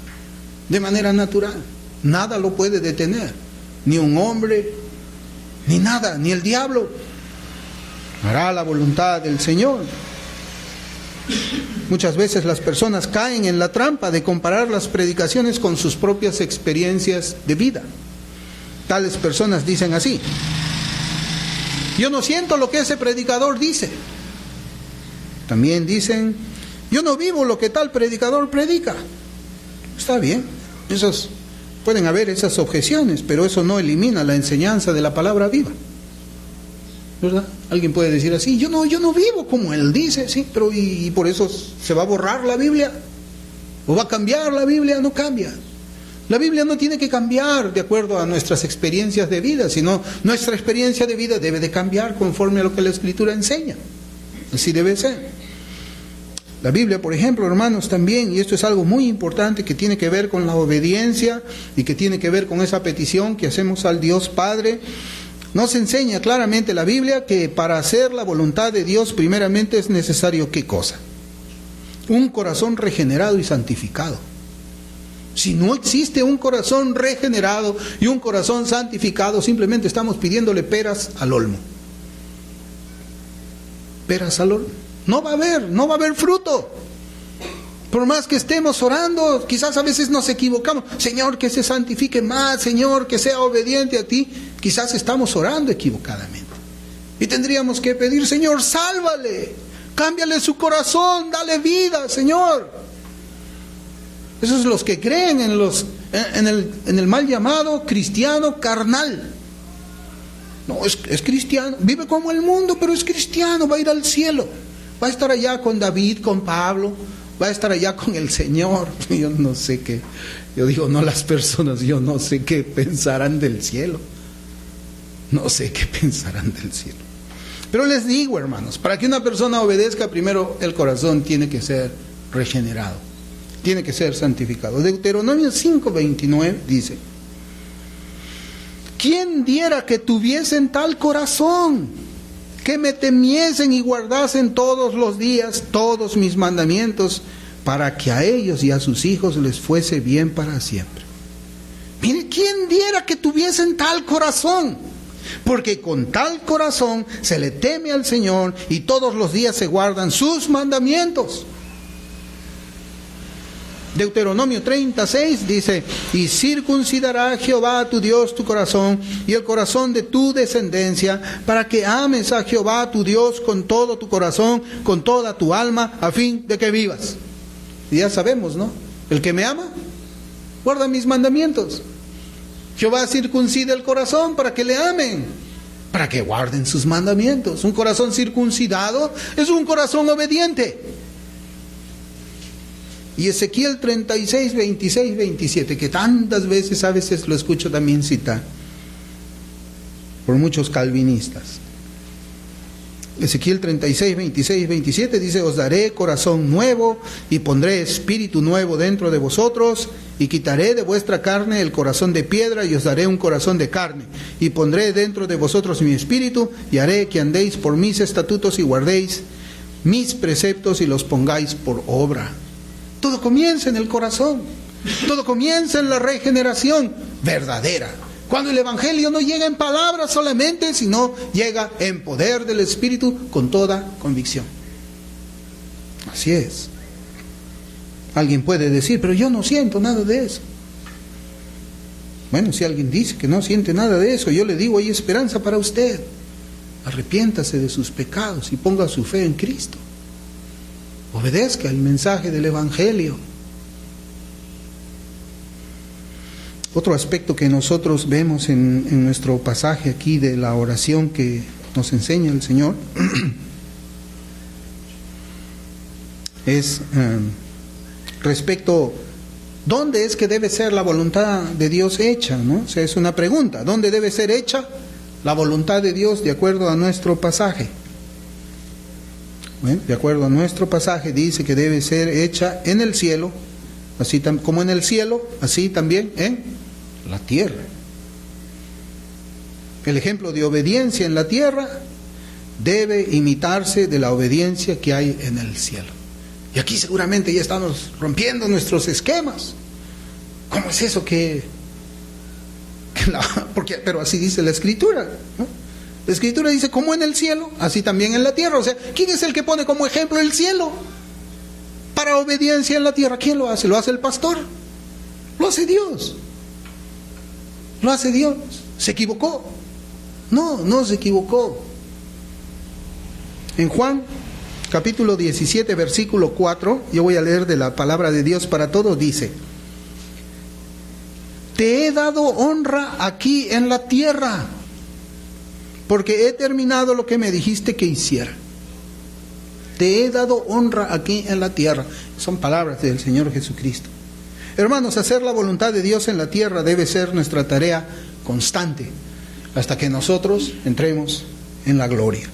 De manera natural. Nada lo puede detener. Ni un hombre, ni nada, ni el diablo. Hará la voluntad del Señor. Muchas veces las personas caen en la trampa de comparar las predicaciones con sus propias experiencias de vida. Tales personas dicen así: yo no siento lo que ese predicador dice. También dicen: yo no vivo lo que tal predicador predica. Está bien, pueden haber esas objeciones, pero eso no elimina la enseñanza de la palabra viva, ¿verdad? Alguien puede decir así: yo no vivo como él dice, sí, pero ¿y por eso se va a borrar la Biblia? ¿O va a cambiar la Biblia? No cambia. La Biblia no tiene que cambiar de acuerdo a nuestras experiencias de vida, sino nuestra experiencia de vida debe de cambiar conforme a lo que la Escritura enseña. Así debe ser. La Biblia, por ejemplo, hermanos, también, y esto es algo muy importante que tiene que ver con la obediencia y que tiene que ver con esa petición que hacemos al Dios Padre, nos enseña claramente la Biblia que para hacer la voluntad de Dios primeramente es necesario ¿qué cosa? Un corazón regenerado y santificado. Si no existe un corazón regenerado y un corazón santificado, simplemente estamos pidiéndole peras al olmo. Peras al olmo. No va a haber fruto. Por más que estemos orando, quizás a veces nos equivocamos. Señor, que se santifique más. Señor, que sea obediente a ti. Quizás estamos orando equivocadamente. Y tendríamos que pedir: Señor, sálvale. Cámbiale su corazón. Dale vida, Señor. Esos son los que creen en el mal llamado cristiano carnal. No, es cristiano. Vive como el mundo, pero es cristiano. Va a ir al cielo. Va a estar allá con David, con Pablo. Va a estar allá con el Señor. Yo no sé qué. Yo digo, no las personas, yo no sé qué pensarán del cielo. No sé qué pensarán del cielo. Pero les digo, hermanos, para que una persona obedezca, primero el corazón tiene que ser regenerado. tiene que ser santificado. Deuteronomio 5:29 dice: ¿quién diera que tuviesen tal corazón, que me temiesen y guardasen todos los días todos mis mandamientos, para que a ellos y a sus hijos les fuese bien para siempre? Mire, ¿quién diera que tuviesen tal corazón? Porque con tal corazón se le teme al Señor y todos los días se guardan sus mandamientos. Deuteronomio 36 dice: y circuncidará Jehová tu Dios tu corazón y el corazón de tu descendencia, para que ames a Jehová tu Dios con todo tu corazón, con toda tu alma, a fin de que vivas. Y ya sabemos, ¿no? El que me ama, guarda mis mandamientos. Jehová circuncida el corazón para que le amen, para que guarden sus mandamientos. Un corazón circuncidado es un corazón obediente. Y Ezequiel 36, 26, 27, que tantas veces a veces lo escucho también citar por muchos calvinistas. Ezequiel 36, 26, 27 dice: os daré corazón nuevo y pondré espíritu nuevo dentro de vosotros, y quitaré de vuestra carne el corazón de piedra y os daré un corazón de carne, y pondré dentro de vosotros mi espíritu, y haré que andéis por mis estatutos y guardéis mis preceptos y los pongáis por obra. Todo comienza en el corazón, todo comienza en la regeneración verdadera. Cuando el Evangelio no llega en palabras solamente, sino llega en poder del Espíritu con toda convicción. Así es. Alguien puede decir: pero yo no siento nada de eso. Bueno, si alguien dice que no siente nada de eso, yo le digo: hay esperanza para usted. Arrepiéntase de sus pecados y ponga su fe en Cristo. Obedezca el mensaje del Evangelio. Otro aspecto que nosotros vemos en nuestro pasaje aquí de la oración que nos enseña el Señor es respecto, ¿dónde es que debe ser la voluntad de Dios hecha? ¿No? O sea, es una pregunta, ¿dónde debe ser hecha la voluntad de Dios de acuerdo a nuestro pasaje? Bueno, de acuerdo a nuestro pasaje dice que debe ser hecha en el cielo, así como en el cielo, así también en la tierra. El ejemplo de obediencia en la tierra debe imitarse de la obediencia que hay en el cielo. Y aquí seguramente ya estamos rompiendo nuestros esquemas. ¿Cómo es eso pero así dice la Escritura, ¿no? La Escritura dice: como en el cielo, así también en la tierra. O sea, ¿quién es el que pone como ejemplo el cielo para obediencia en la tierra? ¿Quién lo hace? ¿Lo hace el pastor? Lo hace Dios. Lo hace Dios. ¿Se equivocó? No, no se equivocó. En Juan capítulo 17, versículo 4, yo voy a leer de la palabra de Dios para todos, dice: te he dado honra aquí en la tierra, porque he terminado lo que me dijiste que hiciera. Te he dado honra aquí en la tierra. Son palabras del Señor Jesucristo. Hermanos, hacer la voluntad de Dios en la tierra debe ser nuestra tarea constante, hasta que nosotros entremos en la gloria.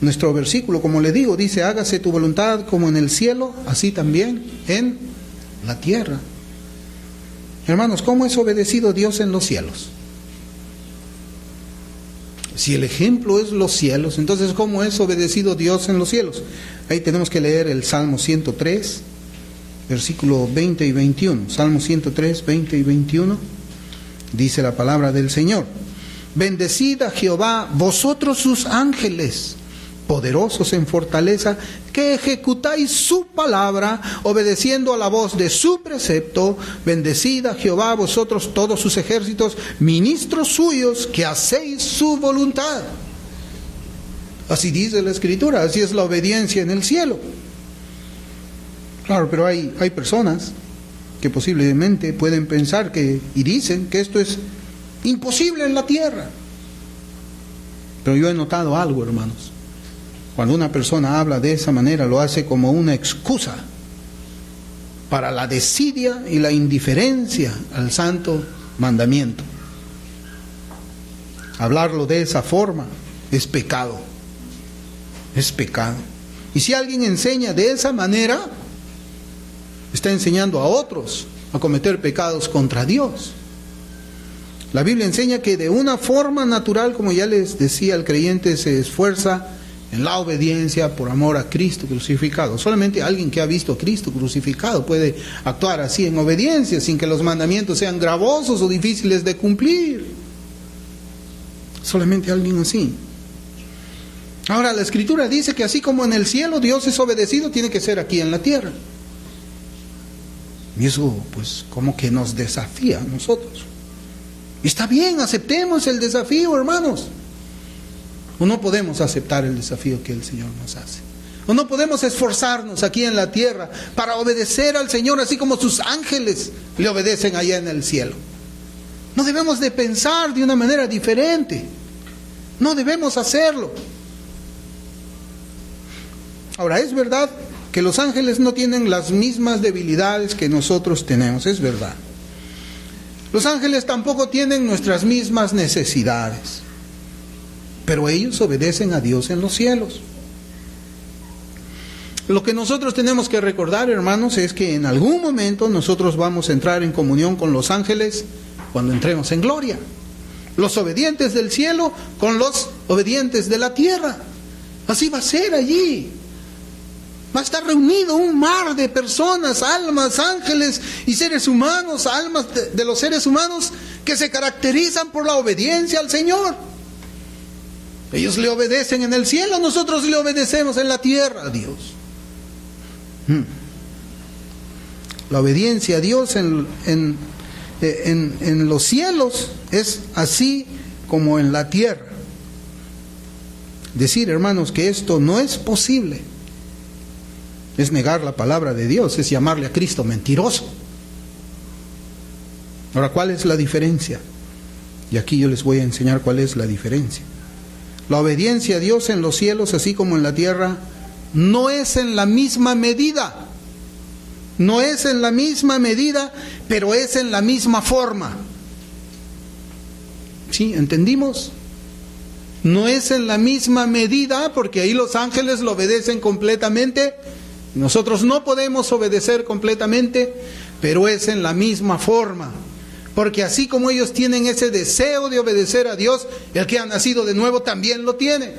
Nuestro versículo, como le digo, dice: hágase tu voluntad como en el cielo, así también en la tierra. Hermanos, ¿cómo es obedecido Dios en los cielos? Si el ejemplo es los cielos, entonces ¿cómo es obedecido Dios en los cielos? Ahí tenemos que leer el Salmo 103, versículo 20 y 21. Salmo 103, 20 y 21. Dice la palabra del Señor: bendecid a Jehová vosotros sus ángeles, poderosos en fortaleza, que ejecutáis su palabra, obedeciendo a la voz de su precepto. Bendecid a Jehová vosotros todos sus ejércitos, ministros suyos, que hacéis su voluntad. Así dice la Escritura, así es la obediencia en el cielo. Claro, pero hay personas que posiblemente pueden pensar y dicen que esto es imposible en la tierra. Pero yo he notado algo, hermanos. Cuando una persona habla de esa manera, lo hace como una excusa para la desidia y la indiferencia al santo mandamiento. Hablarlo de esa forma es pecado. Es pecado. Y si alguien enseña de esa manera, está enseñando a otros a cometer pecados contra Dios. La Biblia enseña que de una forma natural, como ya les decía, el creyente se esfuerza en la obediencia por amor a Cristo crucificado. Solamente alguien que ha visto a Cristo crucificado puede actuar así en obediencia, sin que los mandamientos sean gravosos o difíciles de cumplir. Solamente alguien así. Ahora, la Escritura dice que así como en el cielo Dios es obedecido, tiene que ser aquí en la tierra. Y eso, pues, como que nos desafía a nosotros. Y está bien, aceptemos el desafío, hermanos. O no podemos aceptar el desafío que el Señor nos hace. O no podemos esforzarnos aquí en la tierra para obedecer al Señor, así como sus ángeles le obedecen allá en el cielo. No debemos de pensar de una manera diferente. No debemos hacerlo. Ahora, es verdad que los ángeles no tienen las mismas debilidades que nosotros tenemos, es verdad. Los ángeles tampoco tienen nuestras mismas necesidades, pero ellos obedecen a Dios en los cielos. Lo que nosotros tenemos que recordar, hermanos, es que en algún momento nosotros vamos a entrar en comunión con los ángeles cuando entremos en gloria. Los obedientes del cielo con los obedientes de la tierra. Así va a ser allí. Va a estar reunido un mar de personas, almas, ángeles y seres humanos, almas de los seres humanos que se caracterizan por la obediencia al Señor. Ellos le obedecen en el cielo, nosotros le obedecemos en la tierra a Dios. La obediencia a Dios en los cielos es así como en la tierra. Decir, hermanos, que esto no es posible es negar la palabra de Dios, es llamarle a Cristo mentiroso. Ahora, ¿cuál es la diferencia? Y aquí yo les voy a enseñar cuál es la diferencia. La obediencia a Dios en los cielos, así como en la tierra, no es en la misma medida. No es en la misma medida, pero es en la misma forma. ¿Sí? ¿Entendimos? No es en la misma medida, porque ahí los ángeles lo obedecen completamente. Nosotros no podemos obedecer completamente, pero es en la misma forma. Porque así como ellos tienen ese deseo de obedecer a Dios, el que ha nacido de nuevo también lo tiene.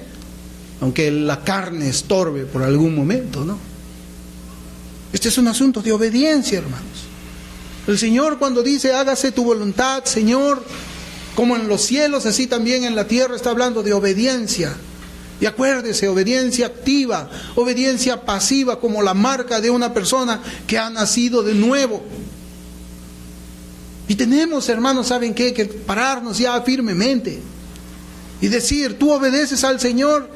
Aunque la carne estorbe por algún momento, ¿no? Este es un asunto de obediencia, hermanos. El Señor cuando dice, hágase tu voluntad, Señor, como en los cielos, así también en la tierra, está hablando de obediencia. Y acuérdese, obediencia activa, obediencia pasiva, como la marca de una persona que ha nacido de nuevo. Y tenemos, hermanos, ¿saben qué? Que pararnos ya firmemente y decir, tú obedeces al Señor,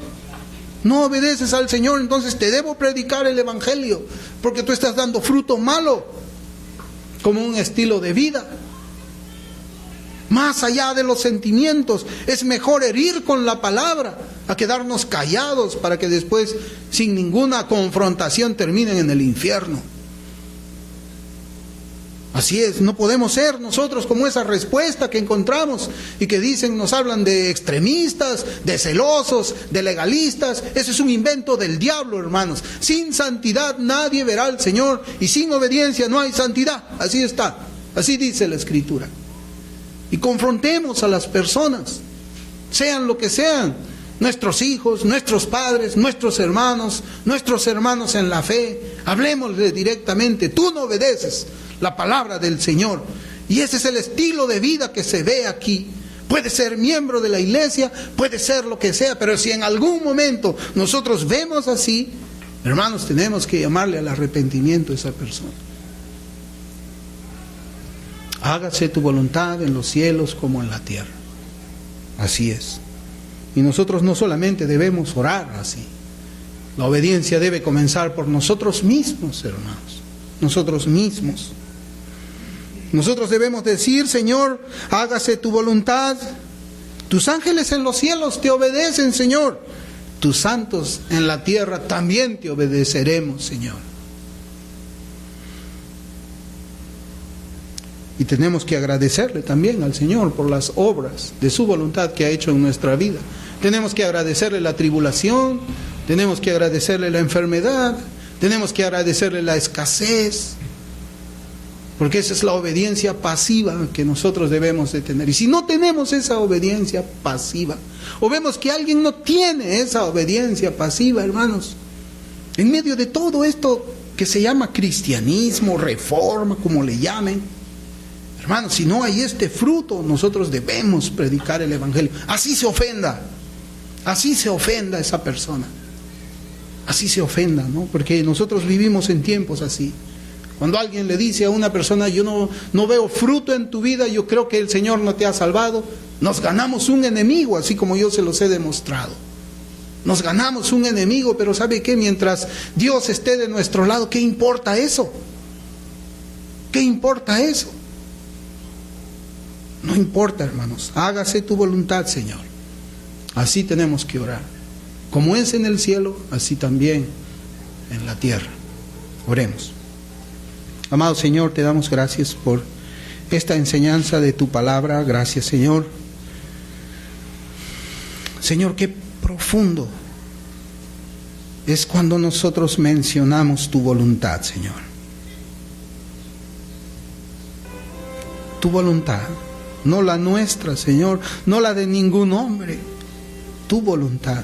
no obedeces al Señor, entonces te debo predicar el Evangelio, porque tú estás dando fruto malo, como un estilo de vida. Más allá de los sentimientos, es mejor herir con la palabra a quedarnos callados para que después, sin ninguna confrontación, terminen en el infierno. Así es, no podemos ser nosotros como esa respuesta que encontramos y que dicen, nos hablan de extremistas, de celosos, de legalistas. Eso es un invento del diablo, hermanos. Sin santidad nadie verá al Señor y sin obediencia no hay santidad. Así está, así dice la Escritura. Y confrontemos a las personas, sean lo que sean, nuestros hijos, nuestros padres, nuestros hermanos en la fe. Hablemosle directamente, tú no obedeces la palabra del Señor. Y ese es el estilo de vida que se ve aquí. Puede ser miembro de la iglesia, puede ser lo que sea, pero si en algún momento nosotros vemos así, hermanos, tenemos que llamarle al arrepentimiento a esa persona. Hágase tu voluntad en los cielos como en la tierra. Así es. Y nosotros no solamente debemos orar así. La obediencia debe comenzar por nosotros mismos, hermanos. Nosotros mismos. Nosotros debemos decir, Señor, hágase tu voluntad. Tus ángeles en los cielos te obedecen, Señor. Tus santos en la tierra también te obedeceremos, Señor. Y tenemos que agradecerle también al Señor por las obras de su voluntad que ha hecho en nuestra vida. Tenemos que agradecerle la tribulación, tenemos que agradecerle la enfermedad, tenemos que agradecerle la escasez, Porque esa es la obediencia pasiva que nosotros debemos de tener. Y si no tenemos esa obediencia pasiva, o vemos que alguien no tiene esa obediencia pasiva, hermanos, en medio de todo esto que se llama cristianismo, reforma, como le llamen, hermanos, si no hay este fruto, nosotros debemos predicar el evangelio. Así se ofenda esa persona. Así se ofenda, ¿no? Porque nosotros vivimos en tiempos así. Cuando alguien le dice a una persona, yo no veo fruto en tu vida, yo creo que el Señor no te ha salvado, nos ganamos un enemigo, así como yo se los he demostrado. Nos ganamos un enemigo, pero ¿sabe qué? Mientras Dios esté de nuestro lado, ¿qué importa eso? ¿Qué importa eso? No importa, hermanos. Hágase tu voluntad, Señor. Así tenemos que orar. Como es en el cielo, así también en la tierra. Oremos. Amado Señor, te damos gracias por esta enseñanza de tu palabra. Gracias, Señor. Señor, qué profundo es cuando nosotros mencionamos tu voluntad, Señor. Tu voluntad, no la nuestra, Señor, no la de ningún hombre. Tu voluntad.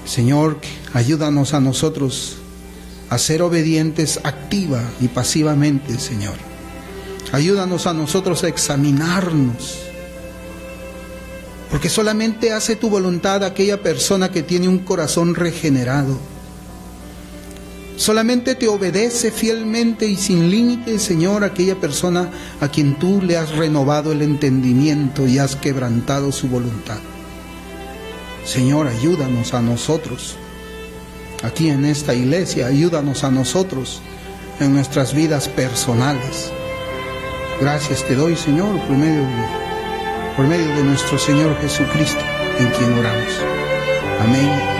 Señor, ayúdanos a nosotros a ser obedientes activa y pasivamente, Señor. Ayúdanos a nosotros a examinarnos. Porque solamente hace tu voluntad aquella persona que tiene un corazón regenerado. Solamente te obedece fielmente y sin límites, Señor, aquella persona a quien tú le has renovado el entendimiento y has quebrantado su voluntad. Señor, ayúdanos a nosotros. Aquí en esta iglesia, ayúdanos a nosotros en nuestras vidas personales. Gracias te doy, Señor, por medio de nuestro Señor Jesucristo, en quien oramos. Amén.